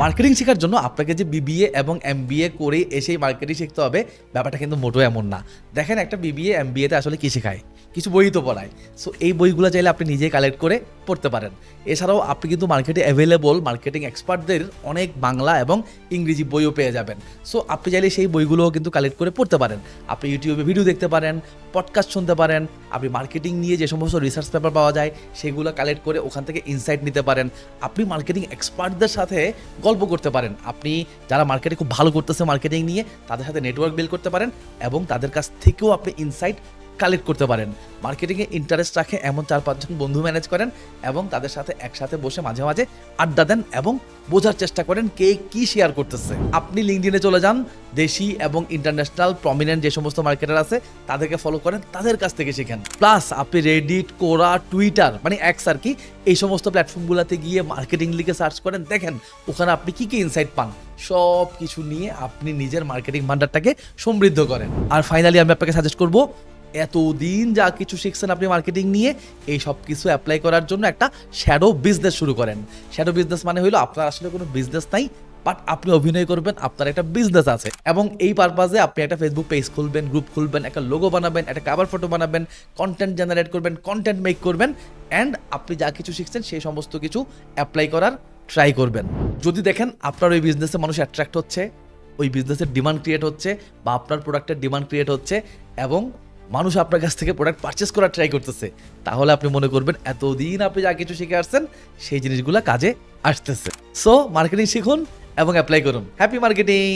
Marketing শেখার জন্য আপনাকে যে বিবিএ এবং এমবিএ করে এসেই মার্কেটিং শিখতে হবে ব্যাপারটা কিন্তু মোটেও এমন না। দেখেন একটা বিবিএ এমবিএতে আসলে কী শেখায়, কিছু বই তো পড়ায়। সো এই বইগুলো চাইলে আপনি নিজেই কালেক্ট করে পড়তে পারেন। এছাড়াও আপনি কিন্তু মার্কেটে অ্যাভেলেবল মার্কেটিং এক্সপার্টদের অনেক বাংলা এবং ইংরেজি বইও পেয়ে যাবেন। সো আপনি চাইলে সেই বইগুলোও কিন্তু কালেক্ট করে পড়তে পারেন। আপনি ইউটিউবে ভিডিও দেখতে পারেন, পডকাস্ট শুনতে পারেন, আপনি মার্কেটিং নিয়ে যে সমস্ত রিসার্চ পেপার পাওয়া যায় সেগুলো কালেক্ট করে ওখান থেকে ইনসাইট নিতে পারেন। আপনি মার্কেটিং এক্সপার্টদের সাথে গল্প করতে পারেন। আপনি যারা মার্কেটে খুব ভালো করতেছে মার্কেটিং নিয়ে তাদের সাথে নেটওয়ার্ক বিল্ড করতে পারেন এবং তাদের কাছ থেকেও আপনি ইনসাইট কালেক্ট করতে পারেন। মার্কেটিংয়ে ইন্টারেস্ট রাখে এমন 4-5 জন বন্ধু ম্যানেজ করেন এবং তাদের সাথে একসাথে বসে মাঝে মাঝে আড্ডা দেন এবং বোঝার চেষ্টা করেন কে কি শেয়ার করতেছে। আপনি লিঙ্কডইনে চলে যান, দেশি এবং ইন্টারন্যাশনাল প্রমিনেন্ট যে সমস্ত মার্কেটার আছে তাদেরকে ফলো করেন, তাদের কাছ থেকে শিখেন। প্লাস আপনি রেডিট, কোরা, টুইটার মানে এক্স আর কি, এই সমস্ত প্ল্যাটফর্মগুলোতে গিয়ে মার্কেটিং লিখে সার্চ করেন, দেখেন ওখানে আপনি কি কি ইনসাইট পান। সব কিছু নিয়ে আপনি নিজের মার্কেটিং ভান্ডারটাকে সমৃদ্ধ করেন। আর ফাইনালি আমি আপনাকে সাজেস্ট করবো, এতদিন যা কিছু শিখছেন আপনি মার্কেটিং নিয়ে, এই সব কিছু অ্যাপ্লাই করার জন্য একটা শ্যাডো বিজনেস শুরু করেন। শ্যাডো বিজনেস মানে হলো আপনার আসলে কোনো বিজনেস নাই, বাট আপনি অভিনয় করবেন আপনার একটা বিজনেস আছে এবং এই পারপাজে আপনি একটা ফেসবুক পেজ খুলবেন, গ্রুপ খুলবেন, একটা লোগো বানাবেন, একটা কভার ফটো বানাবেন, কন্টেন্ট জেনারেট করবেন, কন্টেন্ট মেক করবেন অ্যান্ড আপনি যা কিছু শিখছেন সেই সমস্ত কিছু অ্যাপ্লাই করার ট্রাই করবেন। যদি দেখেন আপনার ওই বিজনেসে মানুষ অ্যাট্রাক্ট হচ্ছে, ওই বিজনেসের ডিমান্ড ক্রিয়েট হচ্ছে বা আপনার প্রোডাক্টের ডিমান্ড ক্রিয়েট হচ্ছে এবং মানুষ আপনার কাছ থেকে প্রোডাক্ট পারচেস করার ট্রাই করতেছে, তাহলে আপনি মনে করবেন এতদিন আপনি যা কিছু শিখে আসছেন সেই জিনিসগুলো কাজে আসতেছে। সো মার্কেটিং শিখুন এবং অ্যাপ্লাই করুন। Happy marketing.